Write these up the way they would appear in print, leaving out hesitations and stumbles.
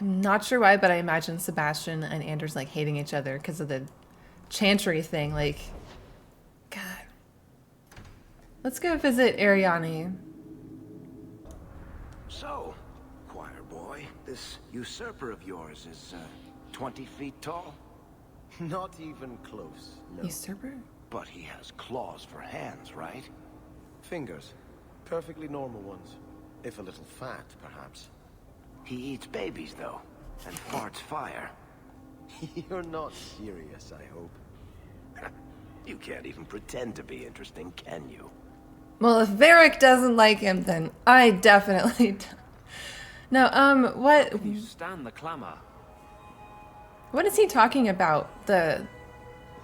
I'm not sure why, but I imagine Sebastian and Anders like hating each other because of the chantry thing. Like, God. Let's go visit Arianni. So, choir boy, this usurper of yours is 20 feet tall? Not even close, no. Usurper? But he has claws for hands, right? Fingers. Perfectly normal ones. If a little fat, perhaps. He eats babies, though, and farts fire. You're not serious, I hope. You can't even pretend to be interesting, can you? Well, if Varric doesn't like him, then I definitely don't. No, what? You stand the clamor. What is he talking about? The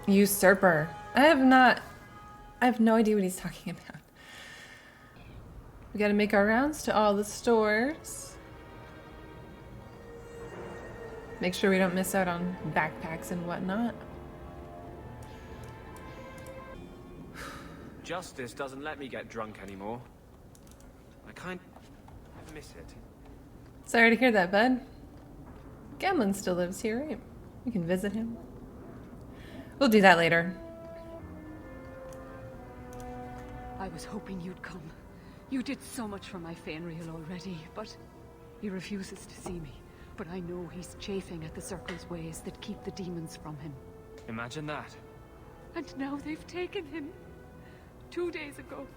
usurper? I have no idea what he's talking about. We gotta make our rounds to all the stores. Make sure we don't miss out on backpacks and whatnot. Justice doesn't let me get drunk anymore. I kind of miss it. Sorry to hear that, bud. Gamlin still lives here, right? You can visit him. We'll do that later. I was hoping you'd come. You did so much for my Fenrir already, but he refuses to see me. But I know he's chafing at the Circle's ways that keep the demons from him. Imagine that. And now they've taken him. 2 days ago,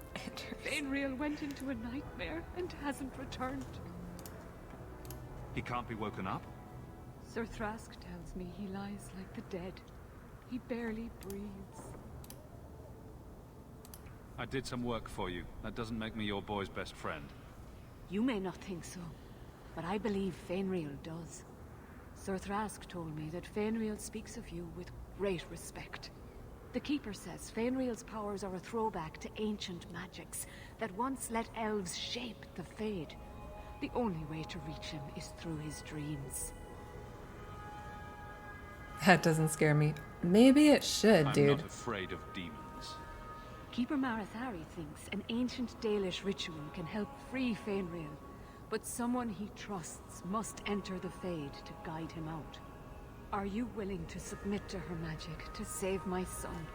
Fenrir went into a nightmare and hasn't returned. He can't be woken up? Sir Thrask tells me he lies like the dead. He barely breathes. I did some work for you. That doesn't make me your boy's best friend. You may not think so, but I believe Fenrir does. Sir Thrask told me that Fenrir speaks of you with great respect. The Keeper says Fenrir's powers are a throwback to ancient magics that once let elves shape the Fade. The only way to reach him is through his dreams. That doesn't scare me. Maybe it should, dude. I'm not afraid of demons. Keeper Marathari thinks an ancient Dalish ritual can help free Fenrir, but someone he trusts must enter the Fade to guide him out. Are you willing to submit to her magic to save my son?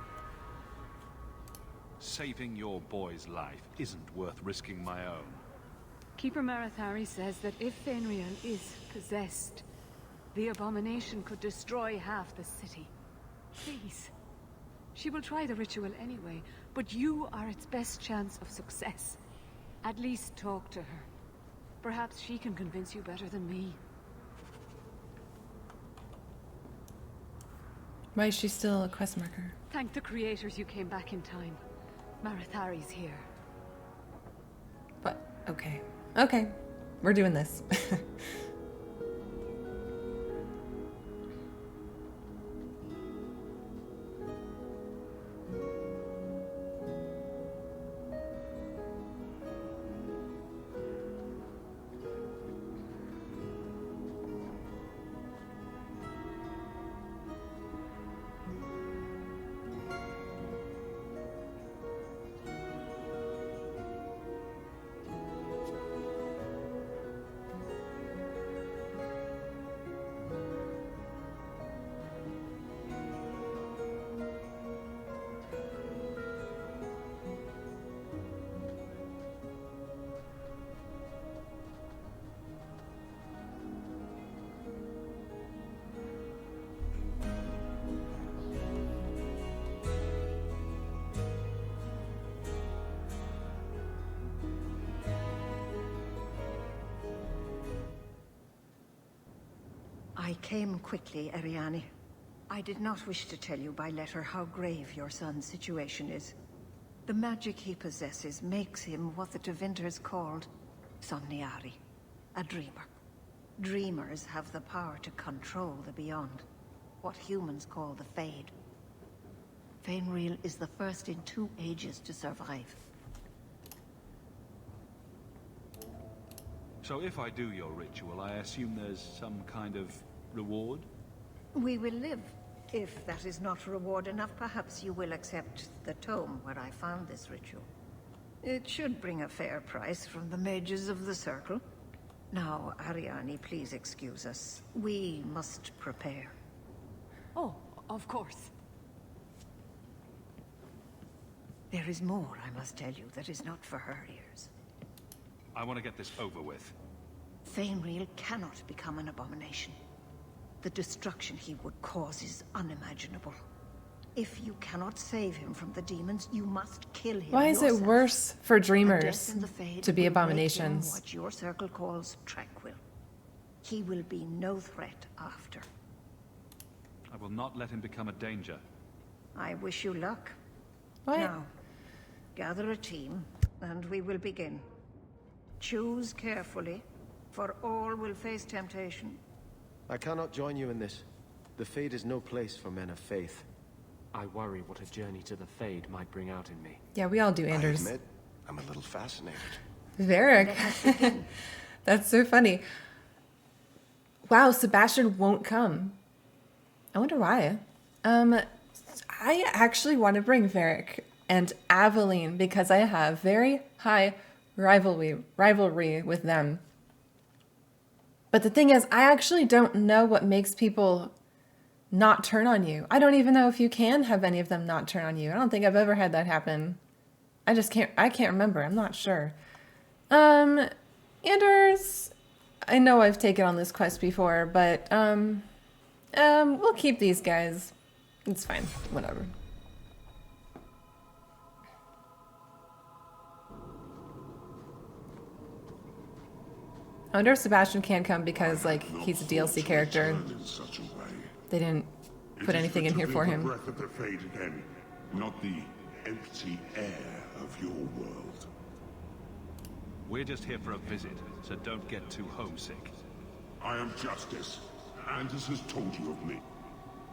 Saving your boy's life isn't worth risking my own. Keeper Marathari says that if Fenrir is possessed, the abomination could destroy half the city. Please. She will try the ritual anyway, but you are its best chance of success. At least talk to her. Perhaps she can convince you better than me. Why is she still a quest marker? Thank the creators you came back in time. Marathari's here. But, okay. Okay. We're doing this. I came quickly, Arianni. I did not wish to tell you by letter how grave your son's situation is. The magic he possesses makes him what the Tevinters called Somniari, a dreamer. Dreamers have the power to control the beyond, what humans call the Fade. Fenrir is the first in 2 ages to survive. So if I do your ritual, I assume there's some kind of reward? We will live. If that is not reward enough, perhaps you will accept the tome where I found this ritual. It should bring a fair price from the mages of the Circle. Now, Arianni, please excuse us. We must prepare. Oh, of course. There is more, I must tell you, that is not for her ears. I want to get this over with. Fainriel cannot become an abomination. The destruction he would cause is unimaginable. If you cannot save him from the demons, you must kill him. Why is it yourself. worse for A death dreamers in the Fade to be will make him abominations? what your circle calls tranquil. He will be no threat after. I will not let him become a danger. I wish you luck. What? Now, gather a team, and we will begin. Choose carefully, for all will face temptation. I cannot join you in this. The Fade is no place for men of faith. I worry what a journey to the Fade might bring out in me. Yeah, we all do, I Anders. admit, I'm a little fascinated. Varric. That's so funny. Wow, Sebastian won't come. I wonder why. I actually want to bring Varric and Aveline because I have very high rivalry with them. But the thing is, I actually don't know what makes people not turn on you. I don't even know if you can have any of them not turn on you. I don't think I've ever had that happen. I can't remember. I'm not sure. Anders, I know I've taken on this quest before, but we'll keep these guys. It's fine. Whatever. I wonder if Sebastian can't come because, like, he's a DLC character. They didn't put anything in here for him. Breath of the Fade again, not the empty air of your world. We're just here for a visit, so don't get too homesick. I am Justice. Anders has told you of me.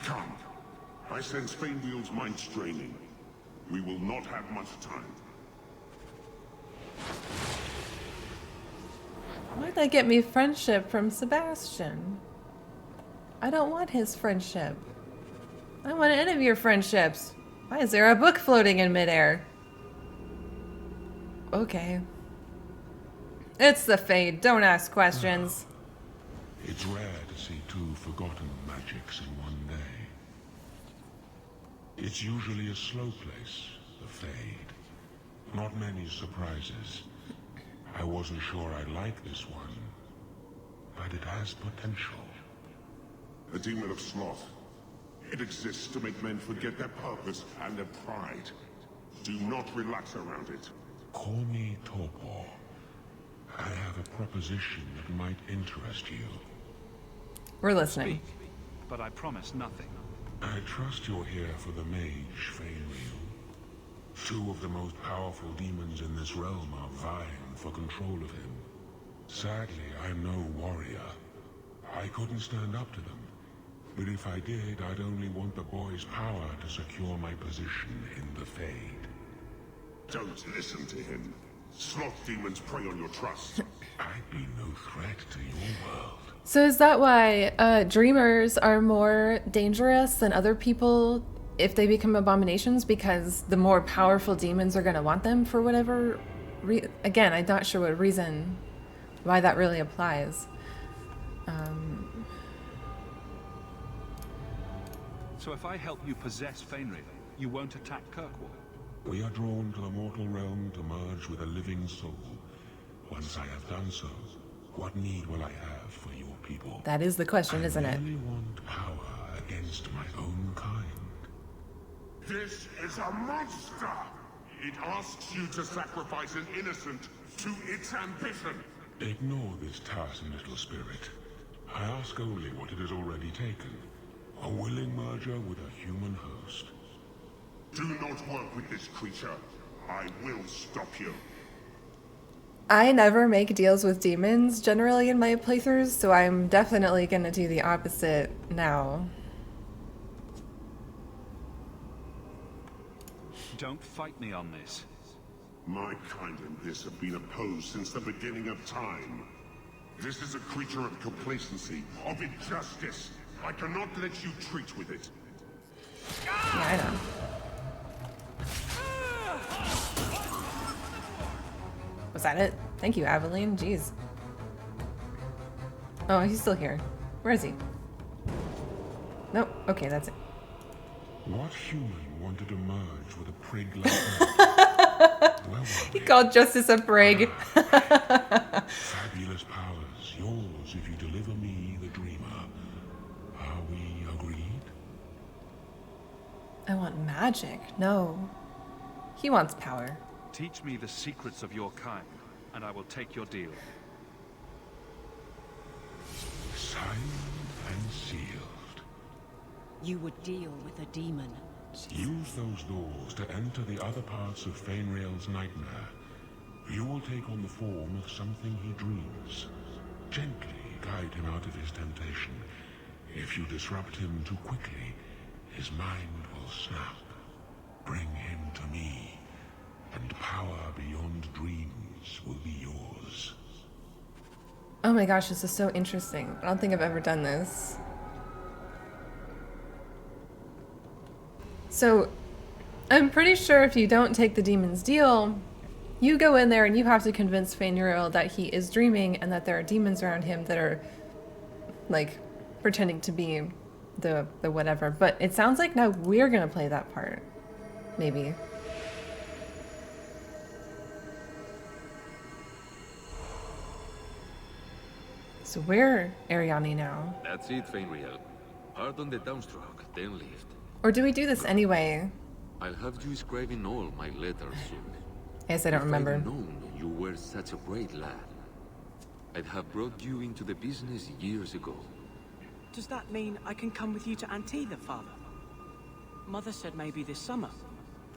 Come. I sense Fainriel's mind straining. We will not have much time. Why'd they get me friendship from Sebastian? I don't want his friendship. I want any of your friendships. Why is there a book floating in midair? Okay. It's the Fade. Don't ask questions. It's rare to see two forgotten magics in one day. It's usually a slow place, the Fade. Not many surprises. I wasn't sure I'd like this one, but it has potential. A demon of sloth. It exists to make men forget their purpose and their pride. Do not relax around it. Call me Torpor. I have a proposition that might interest you. We're listening. Speak, but I promise nothing. I trust you're here for the mage, Fainriel. Two of the most powerful demons in this realm are vying for control of him. Sadly, I'm no warrior. I couldn't stand up to them. But if I did, I'd only want the boy's power to secure my position in the Fade. Don't listen to him. Sloth demons prey on your trust. I'd be no threat to your world. So is that why dreamers are more dangerous than other people if they become abominations? Because the more powerful demons are going to want them for whatever again, I'm not sure what reason why that really applies. So if I help you possess Fainriel, you won't attack Kirkwall? We are drawn to the mortal realm to merge with a living soul. Once I have done so, what need will I have for your people? That is the question, isn't it? I merely want power against my own kind. This is a monster! It asks you to sacrifice an innocent to its ambition. Ignore this tiresome little spirit. I ask only what it has already taken. A willing merger with a human host. Do not work with this creature. I will stop you. I never make deals with demons generally in my playthroughs, so I'm definitely going to do the opposite now. Don't fight me on this. My kind and this have been opposed since the beginning of time. This is a creature of complacency, of injustice. I cannot let you treat with it. Yeah, I know. Was that it? Thank you, Aveline. Jeez. Oh, he's still here. Where is he? Nope. Okay, that's it. What human wanted to merge with a prig like that? Where were He we? called Justice a prig. Fabulous powers, yours if you deliver me the dreamer. Are we agreed? I want magic. No. He wants power. Teach me the secrets of your kind, and I will take your deal. Signed and sealed. You would deal with a demon. Use those doors to enter the other parts of Fainriel's nightmare. You will take on the form of something he dreams. Gently guide him out of his temptation. If you disrupt him too quickly, his mind will snap. Bring him to me, and power beyond dreams will be yours. Oh my gosh, this is so interesting. I don't think I've ever done this. So, I'm pretty sure if you don't take the demon's deal, you go in there and you have to convince Fainriel that he is dreaming and that there are demons around him that are, like, pretending to be the whatever. But it sounds like now we're gonna play that part. Maybe. So we're Arianni now. That's it, Fainriel. Hard on the downstroke, then lift. Or do we do this anyway? I'll have you scribing all my letters soon. Yes, I don't remember. If I'd known you were such a brave lad, I'd have brought you into the business years ago. Does that mean I can come with you to Antilla, Father? Mother said maybe this summer.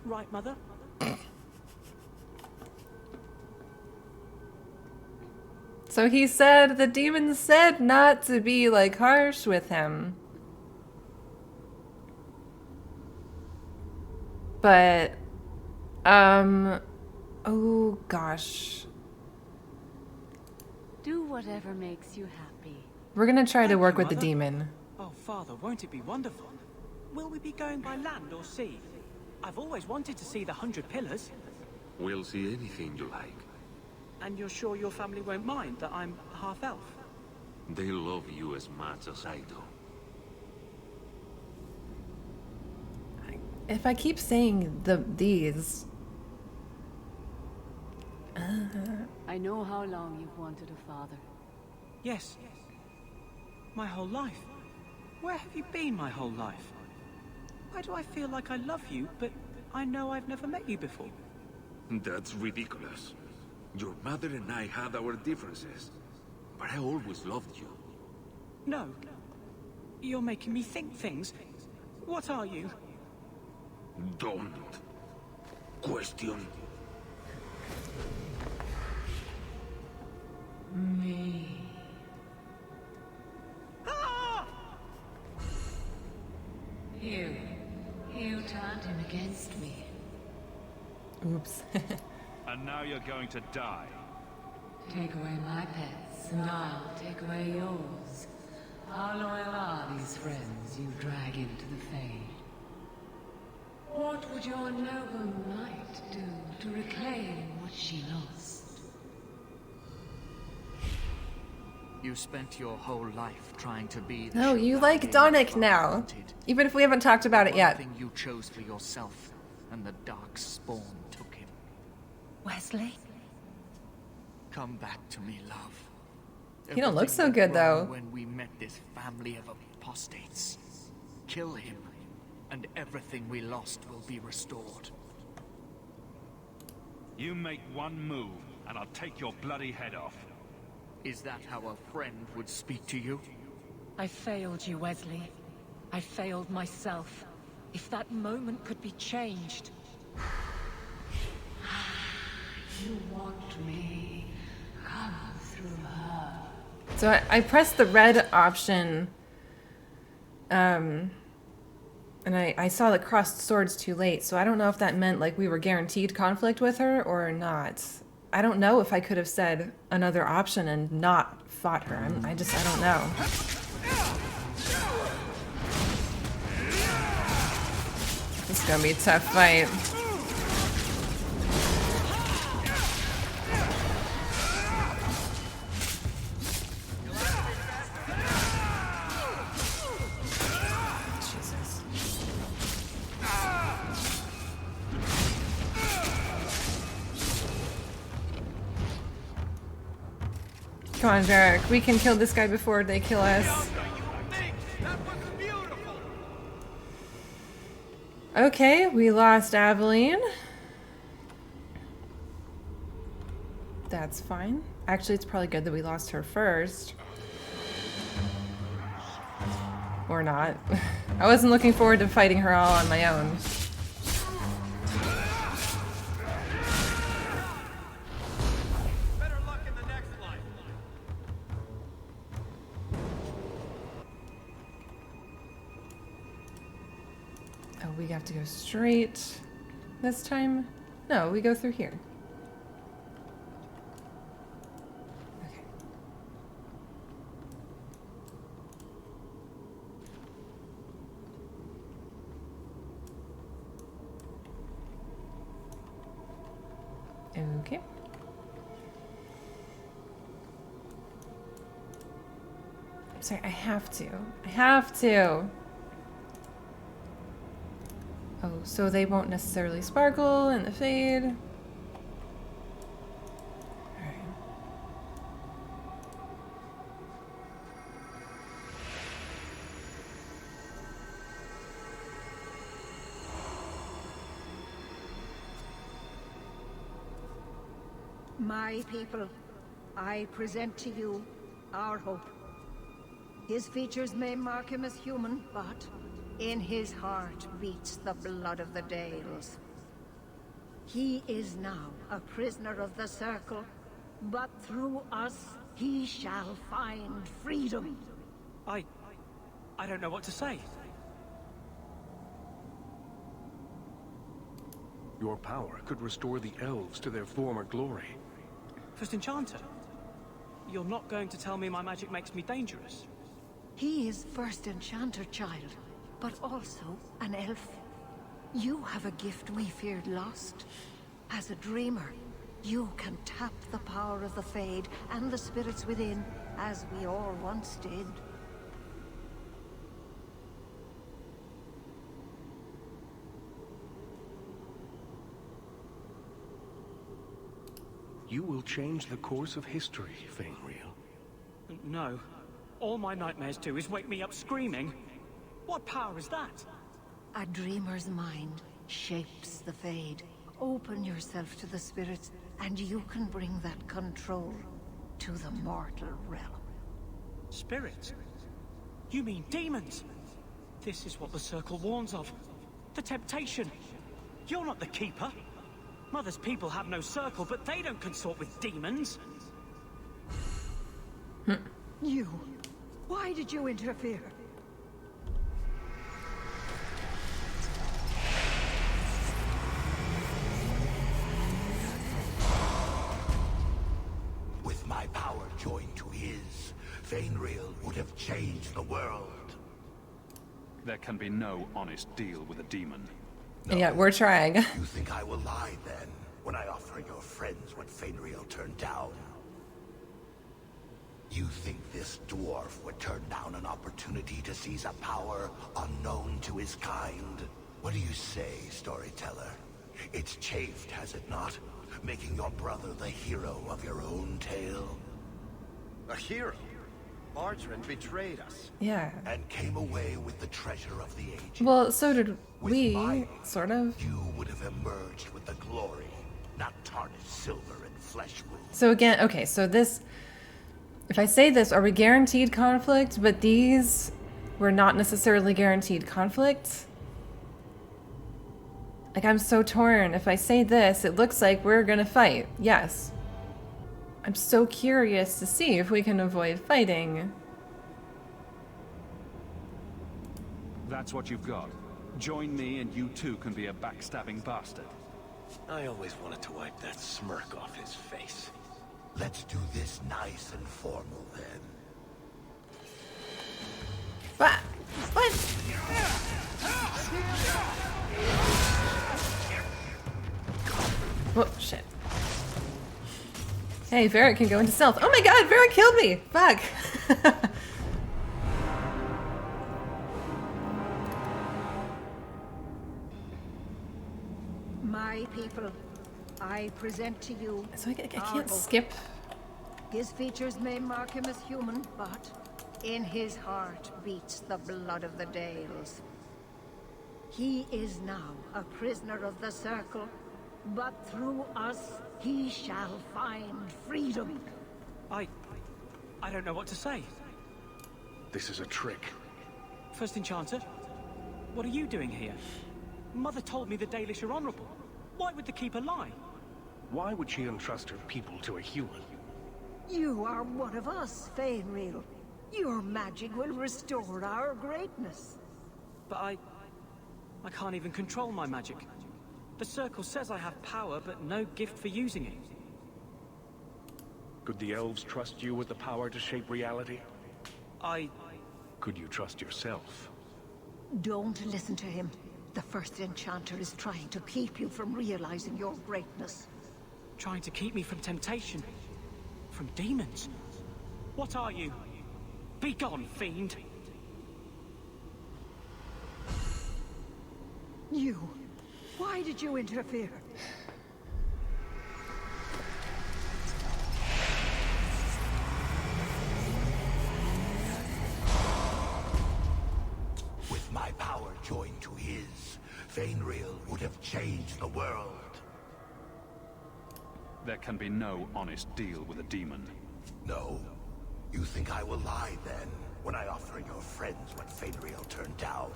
Right, Mother? So he said, the demon said not to be, like, harsh with him. But, oh gosh. Do whatever makes you happy. We're gonna try to Thank work you, with the Mother. demon. Oh, Father, won't it be wonderful? Will we be going by land or sea? I've always wanted to see the 100 Pillars. We'll see anything you like. And you're sure your family won't mind that I'm half-elf? They love you as much as I do. If I keep saying these... I know how long you've wanted a father. Yes. My whole life. Where have you been my whole life? Why do I feel like I love you, but I know I've never met you before? That's ridiculous. Your mother and I had our differences, but I always loved you. No. You're making me think things. What are you? Don't question Me. Ah! You turned him against me. Oops. And now you're going to die. Take away my pets, and I'll take away yours. How loyal are these friends you drag into the Fade? What would your noble knight do to reclaim what she lost? You spent your whole life trying to be the No, you Chevalier like your Donick father now. wanted. Even if we haven't talked about it One yet. thing you chose for yourself, and the dark spawn took him. Wesley? Come back to me, love. You don't look Everything so went good, wrong though. When we met this family of apostates. Kill him, and everything we lost will be restored. You make one move, and I'll take your bloody head off. Is that how a friend would speak to you? I failed you, Wesley. I failed myself. If that moment could be changed. You want me. Come through her. So I pressed the red option, and I saw the crossed swords too late, so I don't know if that meant like we were guaranteed conflict with her or not. I don't know if I could have said another option and not fought her. I don't know. This is gonna be a tough fight. Come on, Varric. We can kill this guy before they kill us. Okay, we lost Aveline. That's fine. Actually, it's probably good that we lost her first. Or not. I wasn't looking forward to fighting her all on my own. Oh, we have to go straight this time? No, we go through here. Okay. Okay. I'm sorry, I have to. I have to. Oh, so they won't necessarily sparkle in the fade. Alright. My people, I present to you our hope. His features may mark him as human, but in his heart beats the blood of the Dales. He is now a prisoner of the Circle, but through us he shall find freedom. I don't know what to say. Your power could restore the elves to their former glory. First Enchanter, you're not going to tell me my magic makes me dangerous? He is First Enchanter, child, but also an elf. You have a gift we feared lost. As a dreamer, you can tap the power of the Fade and the spirits within, as we all once did. You will change the course of history, Fainreal. No. All my nightmares do is wake me up screaming. What power is that? A dreamer's mind shapes the Fade. Open yourself to the spirits, and you can bring that control to the mortal realm. Spirits? You mean demons? This is what the Circle warns of. The temptation. You're not the Keeper. Mother's people have no Circle, but they don't consort with demons. You. Why did you interfere? With my power joined to his, Fainreal would have changed the world. There can be no honest deal with a demon. No. Yeah, we're trying. You think I will lie then, when I offer your friends what Fainreal turned down? You think this dwarf would turn down an opportunity to seize a power unknown to his kind? What do you say, storyteller? It's chafed, has it not? Making your brother the hero of your own tale? A hero? Margarine betrayed us. Yeah. And came away with the treasure of the ages. Well, so did we, sort of. You would have emerged with the glory, not tarnished silver and flesh wounds. So again, okay, so this... If I say this, are we guaranteed conflict? But these were not necessarily guaranteed conflict. Like, I'm so torn. If I say this, it looks like we're gonna fight. Yes. I'm so curious to see if we can avoid fighting. That's what you've got. Join me and you too can be a backstabbing bastard. I always wanted to wipe that smirk off his face. Let's do this nice and formal, then. What? What? Oh, shit. Hey, Varric can go into stealth. Oh my god, Varric killed me! Fuck! My people, I present to you. So I can't skip His features may mark him as human, but in his heart beats the blood of the Dales. He is now a prisoner of the Circle, but through us he shall find freedom. I don't know what to say. This is a trick. First Enchanter, what are you doing here? Mother told me the Dalish are honorable. Why would the Keeper lie? Why would she entrust her people to a human? You are one of us, Fainreal. Your magic will restore our greatness. But I can't even control my magic. The Circle says I have power, but no gift for using it. Could the elves trust you with the power to shape reality? Could you trust yourself? Don't listen to him. The First Enchanter is trying to keep you from realizing your greatness. Trying to keep me from temptation? From demons? What are you? Be gone, fiend! You! Why did you interfere? With my power joined to his, Fainreal would have changed the world. There can be no honest deal with a demon. No? You think I will lie then, when I offer your friends what Fainreal turned down?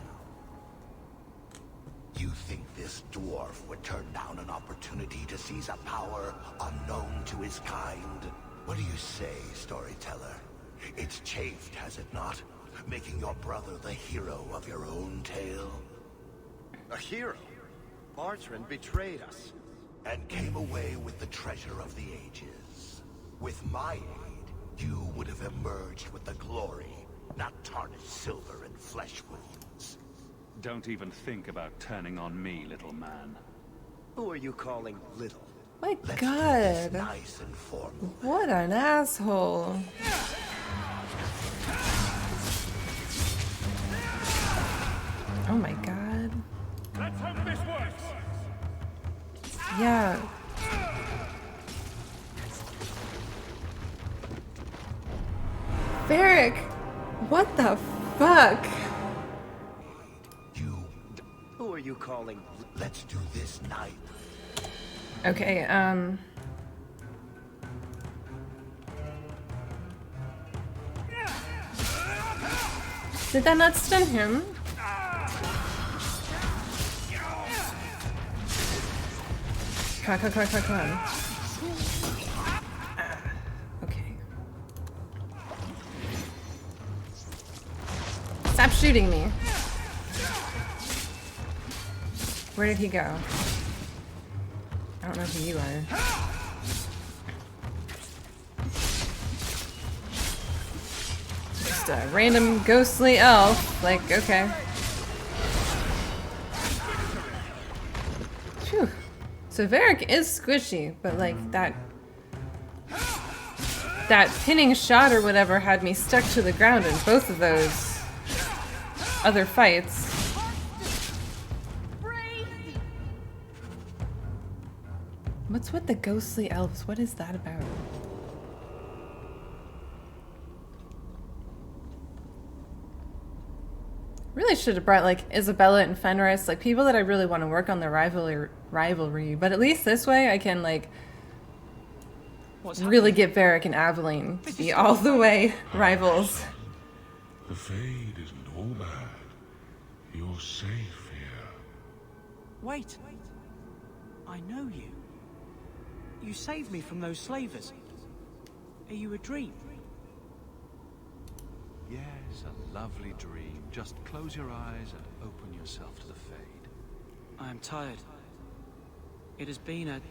You think this dwarf would turn down an opportunity to seize a power unknown to his kind? What do you say, storyteller? It's chafed, has it not? Making your brother the hero of your own tale? A hero? Bartrand betrayed us. And came away with the treasure of the ages. With my aid, you would have emerged with the glory, not tarnished silver and flesh wounds. Don't even think about turning on me, little man. Who are you calling little? My God. Nice and formal. What an asshole. Oh my God. Let's hope this works. Yeah. Varric! What the fuck? Who are you calling? Let's do this night. Okay, did that not stun him? Come on. Okay. Stop shooting me. Where did he go? I don't know who you are. Just a random ghostly elf. Like, okay. Phew. So Varric is squishy, but like that pinning shot or whatever had me stuck to the ground in both of those other fights. What's with the ghostly elves? What is that about? Really should have brought like Isabella and Fenris, like people that I really want to work on their rivalry. But at least this way I can like really get Varric and Aveline to be all the way rivals. The Fade isn't all bad. You're safe here. Wait. I know you. You saved me from those slavers. Are you a dream? Yes, a lovely dream. Just close your eyes and open yourself to the Fade. I am tired. It has been a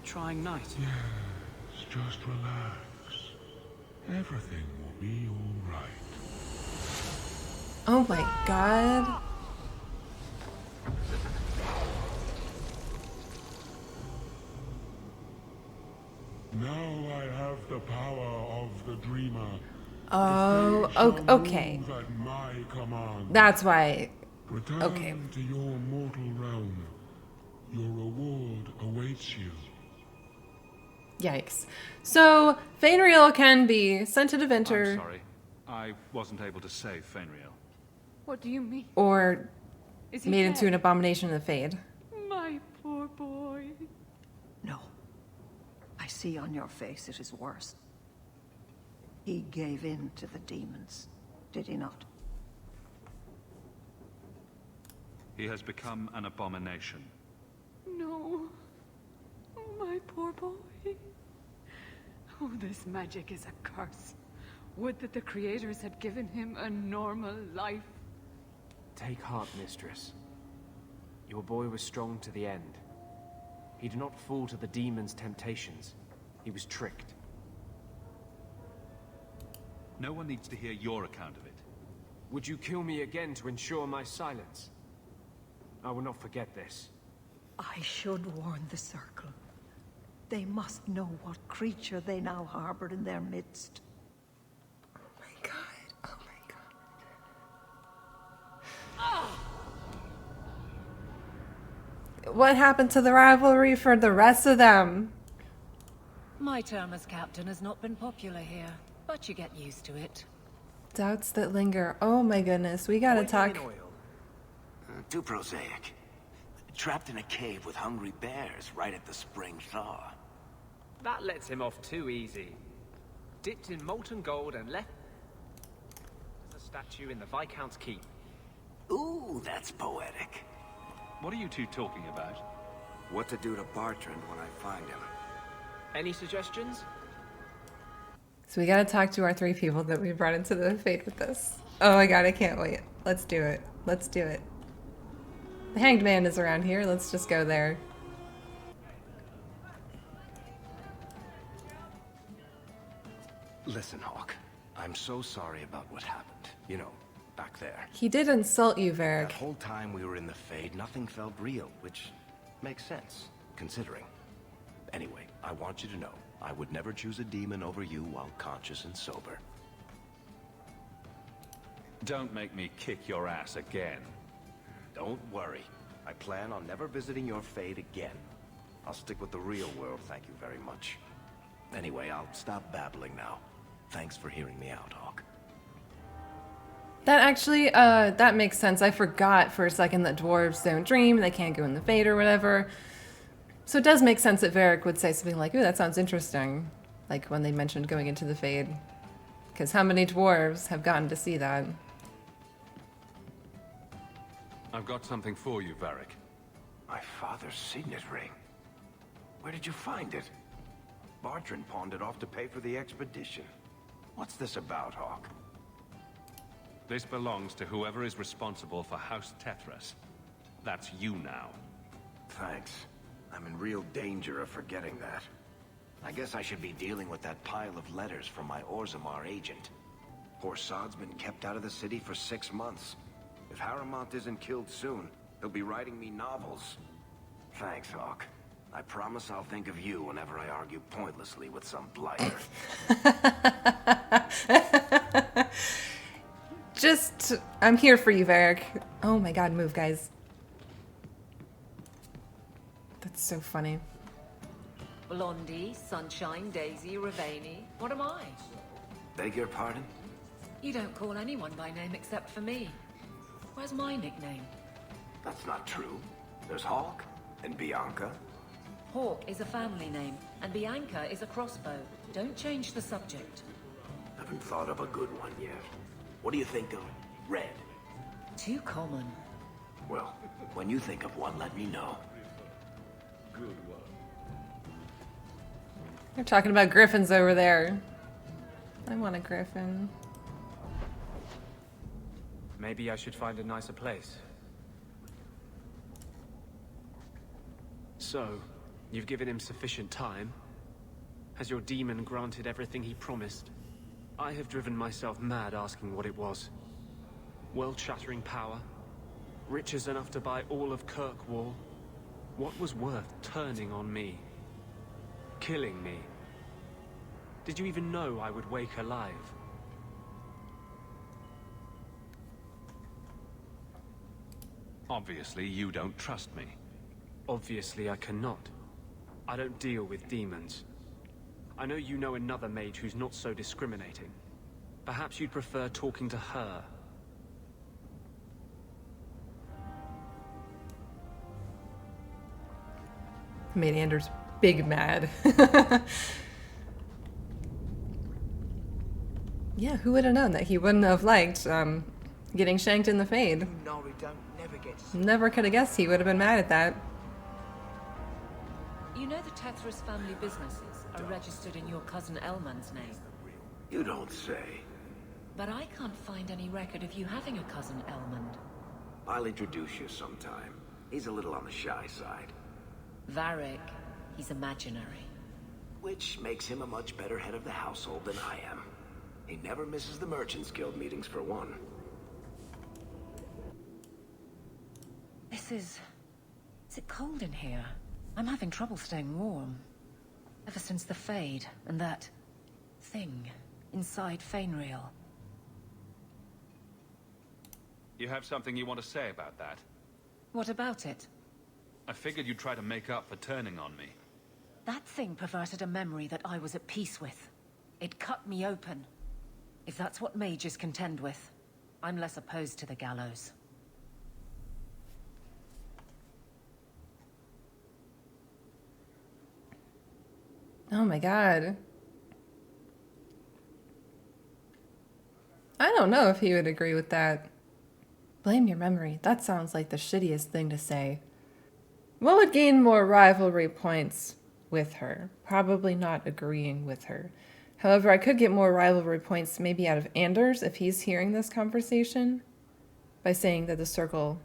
trying night. Yes, just relax. Everything will be all right. Oh my God. Now I have the power of the Dreamer. Oh, okay. At my command. That's why. Return Okay. to your mortal realm. Your reward awaits you. Yikes. So, Fainriel can be sent to Deventer. I'm sorry. I wasn't able to save Fainriel. What do you mean? Or Is he made dead? into an abomination of the Fade. My poor boy. No. I see on your face it is worse. He gave in to the demons, did he not? He has become an abomination. No. Oh, my poor boy. Oh, this magic is a curse. Would that the creators had given him a normal life. Take heart, mistress. Your boy was strong to the end. He did not fall to the demon's temptations. He was tricked. No one needs to hear your account of it. Would you kill me again to ensure my silence? I will not forget this. I should warn the Circle. They must know what creature they now harbor in their midst. Oh my god. Oh my god. What happened to the rivalry for the rest of them? My term as captain has not been popular here, but you get used to it. Doubts that linger. Oh my goodness, we gotta talk. Too prosaic. Trapped in a cave with hungry bears right at the spring thaw. That lets him off too easy. Dipped in molten gold and left as a statue in the Viscount's keep. Ooh, that's poetic. What are you two talking about? What to do to Bartrand when I find him. Any suggestions? So we gotta talk to our 3 people that we brought into the Fate with us. Oh my god, I can't wait. Let's do it. Let's do it. The Hanged Man is around here. Let's just go there. Listen, Hawke. I'm so sorry about what happened. You know, back there. He did insult you, Varric. That whole time we were in the Fade, nothing felt real, which makes sense, considering. Anyway, I want you to know, I would never choose a demon over you while conscious and sober. Don't make me kick your ass again. Don't worry. I plan on never visiting your Fade again. I'll stick with the real world, thank you very much. Anyway, I'll stop babbling now. Thanks for hearing me out, Hawke. That actually, that makes sense. I forgot for a second that dwarves don't dream, they can't go in the Fade or whatever. So it does make sense that Varric would say something like, ooh, that sounds interesting. Like when they mentioned going into the Fade. Because how many dwarves have gotten to see that? I've got something for you, Varric. My father's signet ring. Where did you find it? Bartrand pawned it off to pay for the expedition. What's this about, Hawke? This belongs to whoever is responsible for House Tethras. That's you now. Thanks. I'm in real danger of forgetting that. I guess I should be dealing with that pile of letters from my Orzammar agent. Poor Sod's been kept out of the city for 6 months. If Harrimont isn't killed soon, he'll be writing me novels. Thanks, Hawke. I promise I'll think of you whenever I argue pointlessly with some blighter. I'm here for you, Varric. Oh my god, move, guys. That's so funny. Blondie, Sunshine, Daisy, Ravani. What am I? Beg your pardon? You don't call anyone by name except for me. Where's my nickname? That's not true. There's Hawke and Bianca. Hawke is a family name, and Bianca is a crossbow. Don't change the subject. Haven't thought of a good one yet. What do you think of Red? Too common. Well, when you think of one, let me know. Good one. They're talking about griffins over there. I want a griffin. Maybe I should find a nicer place. So, you've given him sufficient time? Has your demon granted everything he promised? I have driven myself mad asking what it was. World-shattering power? Riches enough to buy all of Kirkwall? What was worth turning on me? Killing me? Did you even know I would wake alive? Obviously, you don't trust me. Obviously, I cannot. I don't deal with demons. I know you know another mage who's not so discriminating. Perhaps you'd prefer talking to her. Made Anders big mad. Yeah, who would have known that he wouldn't have liked getting shanked in the Fade? Never could have guessed he would have been mad at that. You know the Tethras family businesses are registered in your cousin Elman's name. You don't say. But I can't find any record of you having a cousin Elmond. I'll introduce you sometime. He's a little on the shy side. Varric, he's imaginary. Which makes him a much better head of the household than I am. He never misses the Merchants Guild meetings for one. Is it cold in here? I'm having trouble staying warm. Ever since the Fade and that thing inside Fainreal. You have something you want to say about that? What about it? I figured you'd try to make up for turning on me. That thing perverted a memory that I was at peace with. It cut me open. If that's what mages contend with, I'm less opposed to the Gallows. Oh my god. I don't know if he would agree with that. Blame your memory. That sounds like the shittiest thing to say. What would gain more rivalry points with her? Probably not agreeing with her. However, I could get more rivalry points maybe out of Anders if he's hearing this conversation by saying that the circle...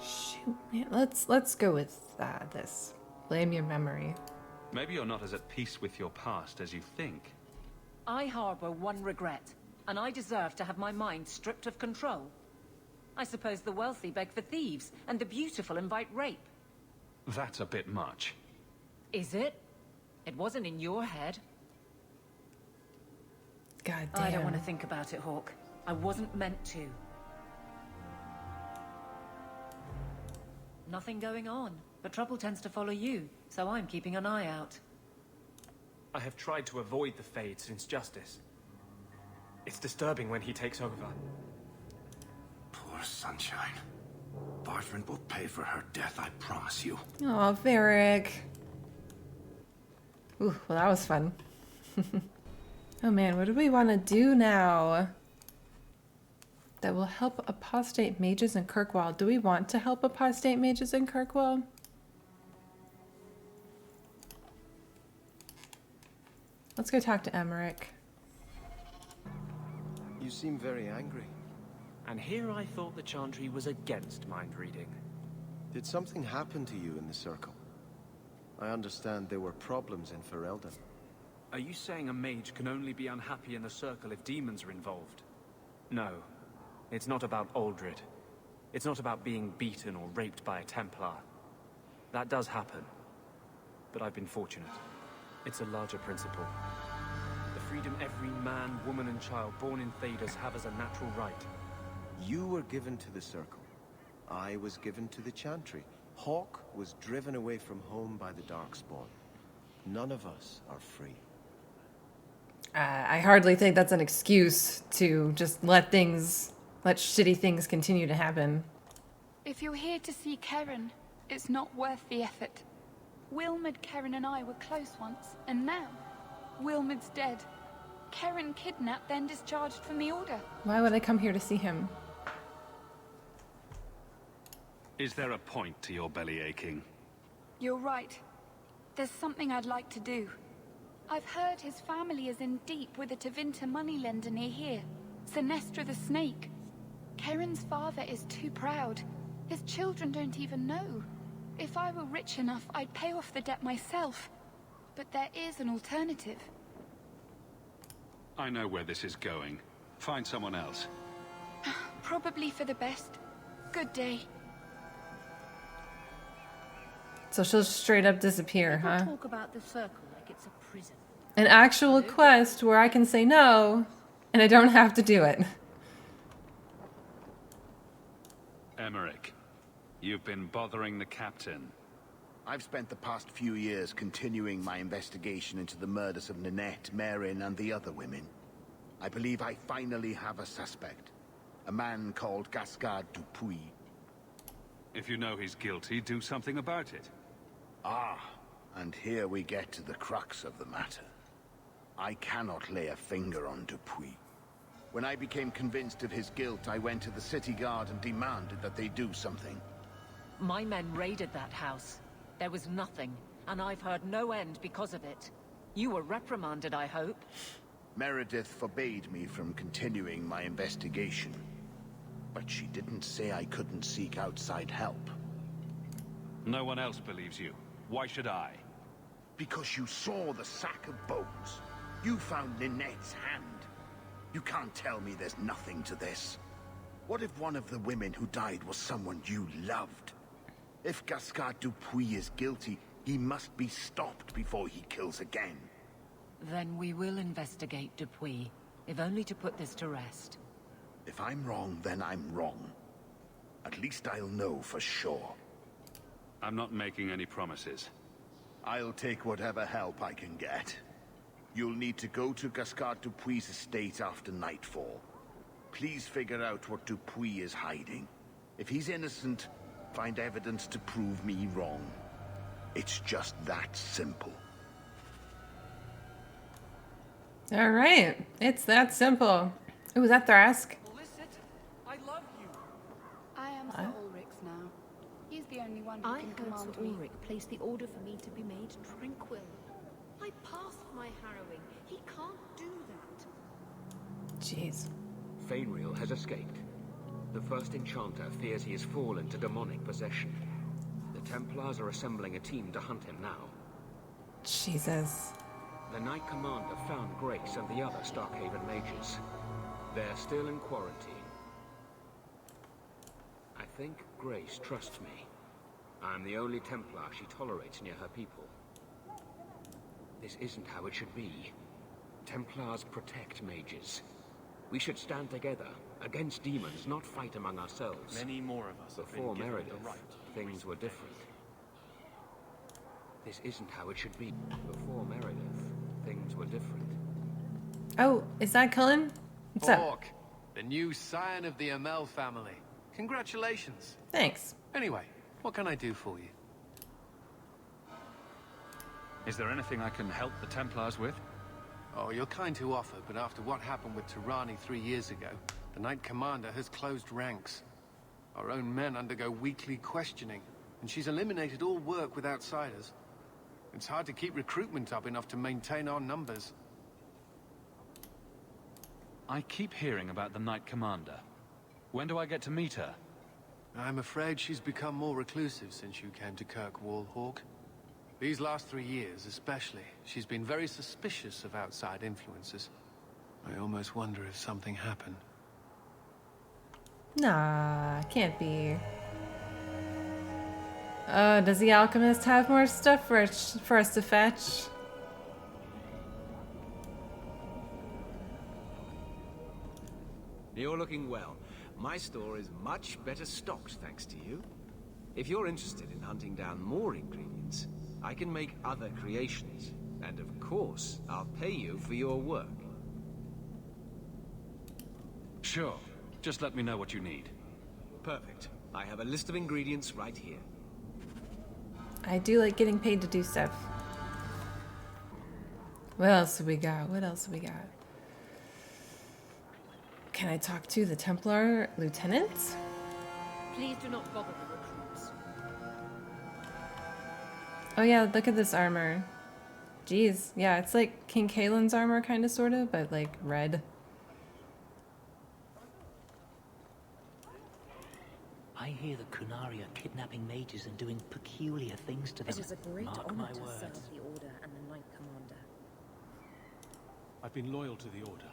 Shoot, man. Let's go with this. Blame your memory. Maybe you're not as at peace with your past as you think. I harbor one regret, and I deserve to have my mind stripped of control. I suppose the wealthy beg for thieves, and the beautiful invite rape. That's a bit much. Is it? It wasn't in your head. God damn. I don't want to think about it, Hawke. I wasn't meant to. Nothing going on, but trouble tends to follow you, so I'm keeping an eye out. I have tried to avoid the Fade since Justice. It's disturbing when he takes over. Poor Sunshine. Bartman will pay for her death, I promise you. Aw, Varric. Ooh, well that was fun. Oh man, what do we want to do now that will help apostate mages in Kirkwall? Do we want to help apostate mages in Kirkwall? Let's go talk to Emmerich. You seem very angry. And here I thought the Chantry was against mind reading. Did something happen to you in the Circle? I understand there were problems in Ferelden. Are you saying a mage can only be unhappy in the Circle if demons are involved? No. It's not about Aldred. It's not about being beaten or raped by a Templar. That does happen. But I've been fortunate. It's a larger principle. The freedom every man, woman, and child born in Thedas have as a natural right. You were given to the Circle. I was given to the Chantry. Hawke was driven away from home by the Darkspawn. None of us are free. I hardly think that's an excuse to just let shitty things continue to happen. If you're here to see Keren, it's not worth the effort. Wilmod, Keren and I were close once, and now Wilmod's dead. Keren kidnapped, then discharged from the Order. Why would I come here to see him? Is there a point to your belly aching? You're right. There's something I'd like to do. I've heard his family is in deep with a Tevinter moneylender near here, Sinestra the Snake. Keren's father is too proud. His children don't even know. If I were rich enough, I'd pay off the debt myself. But there is an alternative. I know where this is going. Find someone else. Probably for the best. Good day. So she'll straight up disappear, huh? Talk about the Circle like it's a prison. An actual quest where I can say no, and I don't have to do it. Emmerich, you've been bothering the captain. I've spent the past few years continuing my investigation into the murders of Ninette, Marin, and the other women. I believe I finally have a suspect. A man called Gascard Dupuis. If you know he's guilty, do something about it. Ah, and here we get to the crux of the matter. I cannot lay a finger on Dupuis. When I became convinced of his guilt, I went to the city guard and demanded that they do something. My men raided that house. There was nothing, and I've heard no end because of it. You were reprimanded, I hope? Meredith forbade me from continuing my investigation. But she didn't say I couldn't seek outside help. No one else believes you. Why should I? Because you saw the sack of bones. You found Ninette's hand. You can't tell me there's nothing to this. What if one of the women who died was someone you loved? If Gascard Dupuis is guilty, he must be stopped before he kills again. Then we will investigate Dupuis, if only to put this to rest. If I'm wrong, then I'm wrong. At least I'll know for sure. I'm not making any promises. I'll take whatever help I can get. You'll need to go to Gascard Dupuis' estate after nightfall. Please figure out what Dupuis is hiding. If he's innocent, find evidence to prove me wrong. It's just that simple. All right, it's that simple. Ooh, was that Thrask? I love you. I am Sir Ulrich's now. He's the only one who can command Sir me. Ulrich placed the order for me to be made tranquil. I passed my harrowing. He can't do that. Jeez. Fainriel has escaped. The first enchanter fears he has fallen to demonic possession. The Templars are assembling a team to hunt him now. Jesus. The Knight Commander found Grace and the other Starkhaven mages. They're still in quarantine. I think Grace trusts me. I'm the only Templar she tolerates near her people. This isn't how it should be. Templars protect mages. We should stand together, against demons, not fight among ourselves. Many more of us Before have been Meredith, given the right. things were different. This isn't how it should be. Before Meredith, things were different. Oh, is that Cullen? What's up? Hawke, the new scion of the Amel family. Congratulations. Thanks. Anyway, what can I do for you? Is there anything I can help the Templars with? Oh, you're kind to offer, but after what happened with Tirani 3 years ago, the Knight Commander has closed ranks. Our own men undergo weekly questioning, and she's eliminated all work with outsiders. It's hard to keep recruitment up enough to maintain our numbers. I keep hearing about the Knight Commander. When do I get to meet her? I'm afraid she's become more reclusive since you came to Kirkwall, Hawke. These last 3 years, especially, she's been very suspicious of outside influences. I almost wonder if something happened. Nah, can't be. Does the alchemist have more stuff for us to fetch? You're looking well. My store is much better stocked, thanks to you. If you're interested in hunting down more ingredients, I can make other creations. And of course, I'll pay you for your work. Sure. Just let me know what you need. Perfect. I have a list of ingredients right here. I do like getting paid to do stuff. What else have we got? What else have we got? Can I talk to the Templar Lieutenant? Please do not bother the recruits. Oh yeah, look at this armor. Jeez, yeah, it's like King Kaelin's armor, kind of, sort of, but like red. I hear the Kunaria are kidnapping mages and doing peculiar things to them. It is a great Mark honor my to words. serve the Order and the Knight Commander. I've been loyal to the Order.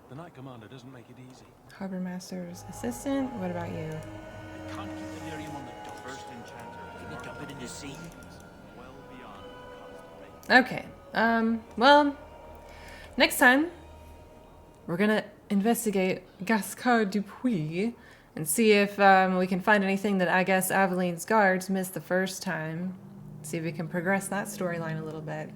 The Knight Commander doesn't make it easy. Harbor Master's assistant. What about you? I can't keep the lyrium on the docks. First enchanter. Can you dump it in the sea? Well beyond Okay. Well, next time we're gonna investigate Gascard Dupuis and see if we can find anything that I guess Aveline's guards missed the first time. See if we can progress that storyline a little bit.